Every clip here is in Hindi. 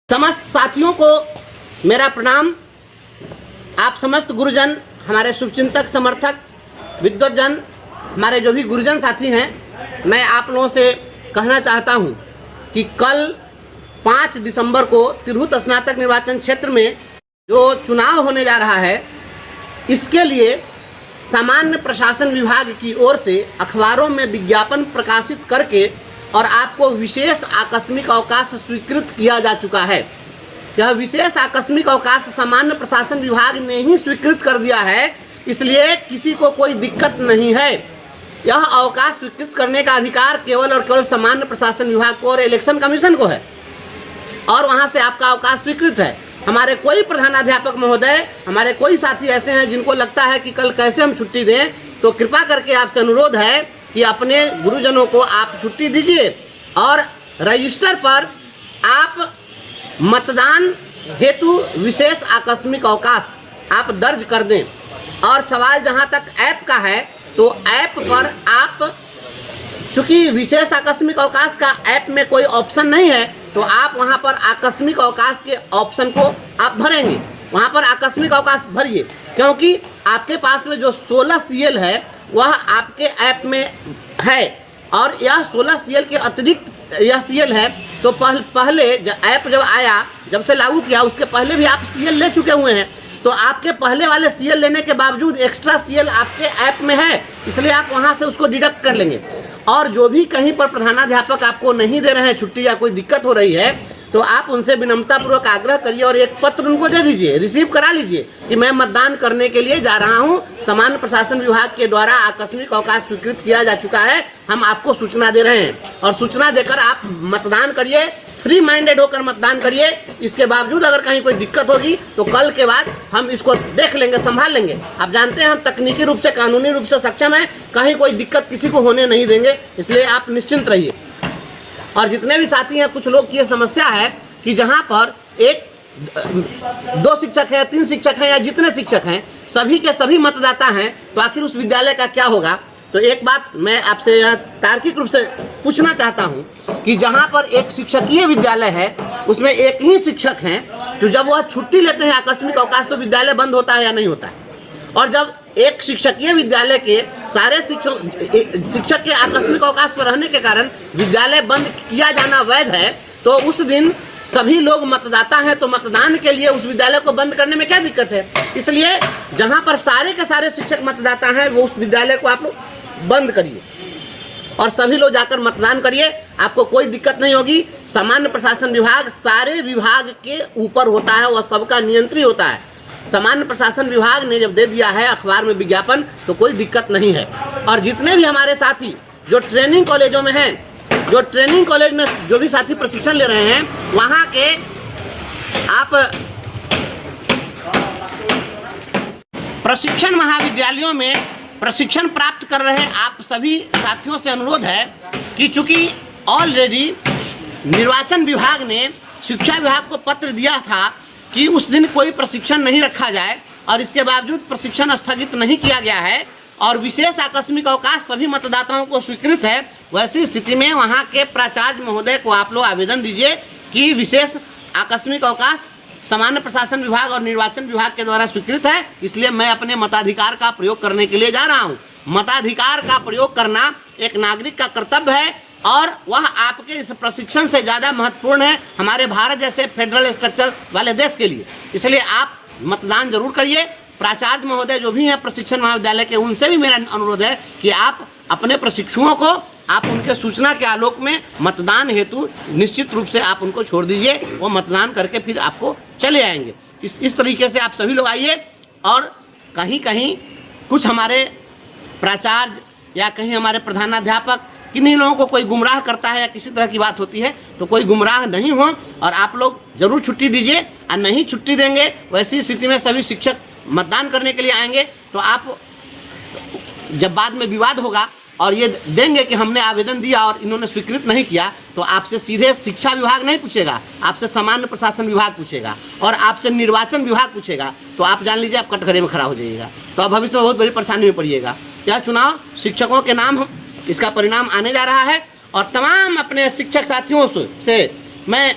समस्त साथियों को मेरा प्रणाम। आप समस्त गुरुजन, हमारे शुभचिंतक, समर्थक, विद्वतजन, हमारे जो भी गुरुजन साथी हैं, मैं आप लोगों से कहना चाहता हूं कि कल 5 दिसंबर को तिरहुत स्नातक निर्वाचन क्षेत्र में जो चुनाव होने जा रहा है, इसके लिए सामान्य प्रशासन विभाग की ओर से अखबारों में विज्ञापन प्रकाशित करके और आपको विशेष आकस्मिक अवकाश स्वीकृत किया जा चुका है। यह विशेष आकस्मिक अवकाश सामान्य प्रशासन विभाग ने ही स्वीकृत कर दिया है, इसलिए किसी को कोई दिक्कत नहीं है। यह अवकाश स्वीकृत करने का अधिकार केवल और केवल सामान्य प्रशासन विभाग को और इलेक्शन कमीशन को है, और वहां से आपका अवकाश स्वीकृत है। हमारे कोई प्रधानाध्यापक महोदय, हमारे कोई साथी ऐसे हैं जिनको लगता है कि कल कैसे हम छुट्टी दें, तो कृपा करके आपसे अनुरोध है कि अपने गुरुजनों को आप छुट्टी दीजिए और रजिस्टर पर आप मतदान हेतु विशेष आकस्मिक अवकाश आप दर्ज कर दें। और सवाल जहां तक ऐप का है, तो ऐप पर आप, चूंकि विशेष आकस्मिक अवकाश का ऐप में कोई ऑप्शन नहीं है, तो आप वहां पर आकस्मिक अवकाश के ऑप्शन को आप भरेंगे। वहां पर आकस्मिक अवकाश भरिए, क्योंकि आपके पास में जो 16 सीएल है वह आपके ऐप में है, और यह 16 सीएल के अतिरिक्त यह सीएल है। तो पहले ऐप जब आया, जब से लागू किया, उसके पहले भी आप सीएल ले चुके हुए हैं, तो आपके पहले वाले सीएल लेने के बावजूद एक्स्ट्रा सीएल आपके ऐप में है, इसलिए आप वहां से उसको डिडक्ट कर लेंगे। और जो भी कहीं पर प्रधानाध्यापक आपको नहीं दे रहे हैं छुट्टी या कोई दिक्कत हो रही है, तो आप उनसे विनम्रतापूर्वक आग्रह करिए और एक पत्र उनको दे दीजिए, रिसीव करा लीजिए कि मैं मतदान करने के लिए जा रहा हूं, सामान्य प्रशासन विभाग के द्वारा आकस्मिक अवकाश स्वीकृत किया जा चुका है, हम आपको सूचना दे रहे हैं। और सूचना देकर आप मतदान करिए, फ्री माइंडेड होकर मतदान करिए। इसके बावजूद अगर कहीं कोई दिक्कत होगी तो कल के बाद हम इसको देख लेंगे, संभाल लेंगे। आप जानते हैं हम तकनीकी रूप से, कानूनी रूप से सक्षम हैं, कहीं कोई दिक्कत किसी को होने नहीं देंगे, इसलिए आप निश्चिंत रहिए। और जितने भी साथी हैं, कुछ लोग की ये समस्या है कि जहां पर 2 शिक्षक हैं, 3 शिक्षक हैं या जितने शिक्षक हैं, सभी के सभी मतदाता हैं, तो आखिर उस विद्यालय का क्या होगा। तो एक बात मैं आपसे तार्किक रूप से पूछना चाहता हूं कि जहां पर एक शिक्षकीय विद्यालय है, उसमें एक ही शिक्षक हैं, तो जब वह छुट्टी लेते हैं आकस्मिक अवकाश, तो विद्यालय बंद होता है या नहीं होता है। और जब एक शिक्षकीय विद्यालय के सारे शिक्षक के आकस्मिक अवकाश पर रहने के कारण विद्यालय बंद किया जाना वैध है, तो उस दिन सभी लोग मतदाता हैं, तो मतदान के लिए उस विद्यालय को बंद करने में क्या दिक्कत है। इसलिए जहां पर सारे के सारे शिक्षक मतदाता हैं, वो उस विद्यालय को आप लोग बंद करिए और सभी लोग जाकर मतदान करिए, आपको कोई दिक्कत नहीं होगी। सामान्य प्रशासन विभाग सारे विभाग के ऊपर होता है, वह सबका नियंत्री होता है। सामान्य प्रशासन विभाग ने जब दे दिया है अखबार में विज्ञापन, तो कोई दिक्कत नहीं है। और जितने भी हमारे साथी जो ट्रेनिंग कॉलेजों में हैं, जो ट्रेनिंग कॉलेज में जो भी साथी प्रशिक्षण ले रहे हैं, वहाँ के आप प्रशिक्षण महाविद्यालयों में प्रशिक्षण प्राप्त कर रहे आप सभी साथियों से अनुरोध है कि चूंकि ऑलरेडी निर्वाचन विभाग ने शिक्षा विभाग को पत्र दिया था कि उस दिन कोई प्रशिक्षण नहीं रखा जाए, और इसके बावजूद प्रशिक्षण स्थगित नहीं किया गया है और विशेष आकस्मिक अवकाश सभी मतदाताओं को स्वीकृत है, वैसी स्थिति में वहां के प्राचार्य महोदय को आप लोग आवेदन दीजिए कि विशेष आकस्मिक अवकाश सामान्य प्रशासन विभाग और निर्वाचन विभाग के द्वारा स्वीकृत है, इसलिए मैं अपने मताधिकार का प्रयोग करने के लिए जा रहा हूँ। मताधिकार का प्रयोग करना एक नागरिक का कर्तव्य है, और वह आपके इस प्रशिक्षण से ज़्यादा महत्वपूर्ण है हमारे भारत जैसे फेडरल स्ट्रक्चर वाले देश के लिए। इसलिए आप मतदान जरूर करिए। प्राचार्य महोदय जो भी हैं प्रशिक्षण महाविद्यालय के, उनसे भी मेरा अनुरोध है कि आप अपने प्रशिक्षुओं को आप उनके सूचना के आलोक में मतदान हेतु निश्चित रूप से आप उनको छोड़ दीजिए, वो मतदान करके फिर आपको चले आएंगे। इस तरीके से आप सभी लोग आइए। और कहीं कहीं कुछ हमारे प्राचार्य या कहीं हमारे प्रधानाध्यापक किन्हीं लोगों को कोई गुमराह करता है या किसी तरह की बात होती है, तो कोई गुमराह नहीं हो और आप लोग जरूर छुट्टी दीजिए। और नहीं छुट्टी देंगे, वैसी स्थिति में सभी शिक्षक मतदान करने के लिए आएंगे, तो आप जब बाद में विवाद होगा और ये देंगे कि हमने आवेदन दिया और इन्होंने स्वीकृत नहीं किया, तो आपसे सीधे शिक्षा विभाग नहीं पूछेगा, आपसे सामान्य प्रशासन विभाग पूछेगा और आपसे निर्वाचन विभाग पूछेगा, तो आप जान लीजिए आप कटघरे में खड़ा हो जाइएगा, तो आप भविष्य में बहुत बड़ी परेशानी में पड़िएगा। यह चुनाव शिक्षकों के नाम इसका परिणाम आने जा रहा है, और तमाम अपने शिक्षक साथियों से मैं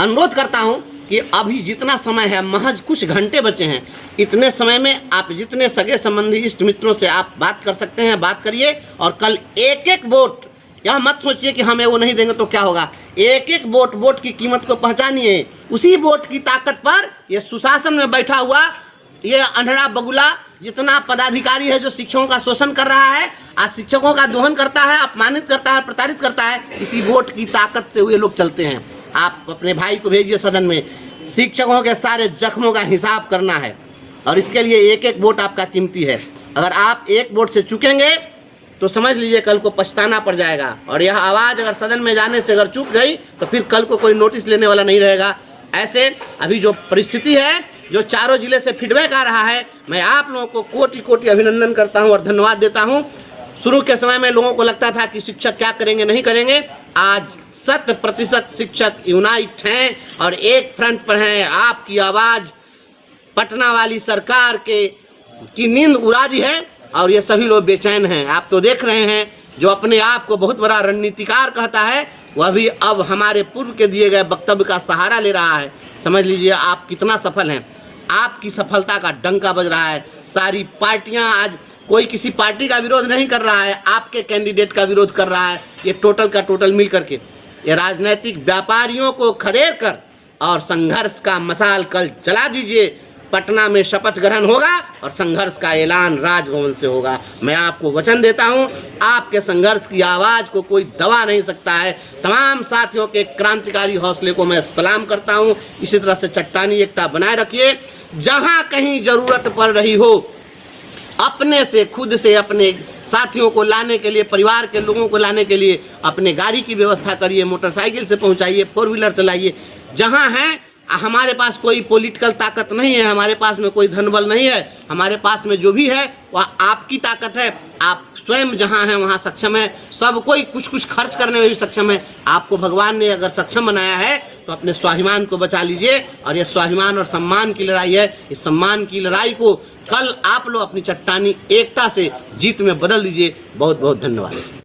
अनुरोध करता हूं कि अभी जितना समय है, महज कुछ घंटे बचे हैं, इतने समय में आप जितने सगे संबंधी इष्ट मित्रों से आप बात कर सकते हैं, बात करिए। और कल एक एक वोट, यह मत सोचिए कि हमें वो नहीं देंगे तो क्या होगा, एक एक वोट की कीमत को पहचानिए। उसी वोट की ताकत पर ये सुशासन में बैठा हुआ ये अंधड़ा बगुला जितना पदाधिकारी है जो शिक्षकों का शोषण कर रहा है, आज शिक्षकों का दोहन करता है, अपमानित करता है, प्रताड़ित करता है, इसी वोट की ताकत से ये लोग चलते हैं। आप अपने भाई को भेजिए सदन में, शिक्षकों के सारे जख्मों का हिसाब करना है और इसके लिए एक एक वोट आपका कीमती है। अगर आप एक वोट से चूकेंगे तो समझ लीजिए कल को पछताना पड़ जाएगा। और यह आवाज़ अगर सदन में जाने से अगर चूक गई तो फिर कल को कोई नोटिस लेने वाला नहीं रहेगा। ऐसे अभी जो परिस्थिति है, जो चारों जिले से फीडबैक आ रहा है, मैं आप लोगों को कोटि कोटि अभिनंदन करता हूं और धन्यवाद देता हूं। शुरू के समय में लोगों को लगता था कि शिक्षक क्या करेंगे, नहीं करेंगे, आज 100% शिक्षक यूनाइट हैं और एक फ्रंट पर हैं। आपकी आवाज़ पटना वाली सरकार की नींद उड़ा दी है और ये सभी लोग बेचैन हैं। आप तो देख रहे हैं, जो अपने आप को बहुत बड़ा रणनीतिकार कहता है वह भी अब हमारे पूर्व के दिए गए वक्तव्य का सहारा ले रहा है। समझ लीजिए आप कितना सफल हैं, आपकी सफलता का डंका बज रहा है। सारी पार्टियां, आज कोई किसी पार्टी का विरोध नहीं कर रहा है, आपके कैंडिडेट का विरोध कर रहा है। ये टोटल का टोटल मिल करके ये राजनीतिक व्यापारियों को खदेड़ कर और संघर्ष का मशाल कल जला दीजिए। पटना में शपथ ग्रहण होगा और संघर्ष का ऐलान राजभवन से होगा। मैं आपको वचन देता हूं, आपके संघर्ष की आवाज़ को कोई दबा नहीं सकता है। तमाम साथियों के क्रांतिकारी हौसले को मैं सलाम करता हूं। इसी तरह से चट्टानी एकता बनाए रखिए। जहां कहीं ज़रूरत पड़ रही हो, अपने से, खुद से अपने साथियों को लाने के लिए, परिवार के लोगों को लाने के लिए अपने गाड़ी की व्यवस्था करिए, मोटरसाइकिल से पहुंचाइए, 4 व्हीलर चलाइए। जहां हैं, हमारे पास कोई पॉलिटिकल ताकत नहीं है, हमारे पास में कोई धनबल नहीं है, हमारे पास में जो भी है वह आपकी ताकत है। आप स्वयं जहां हैं वहां सक्षम है। सब कोई कुछ कुछ खर्च करने में भी सक्षम है। आपको भगवान ने अगर सक्षम बनाया है तो अपने स्वाभिमान को बचा लीजिए। और यह स्वाभिमान और सम्मान की लड़ाई है। इस सम्मान की लड़ाई को कल आप लोग अपनी चट्टानी एकता से जीत में बदल दीजिए। बहुत बहुत धन्यवाद।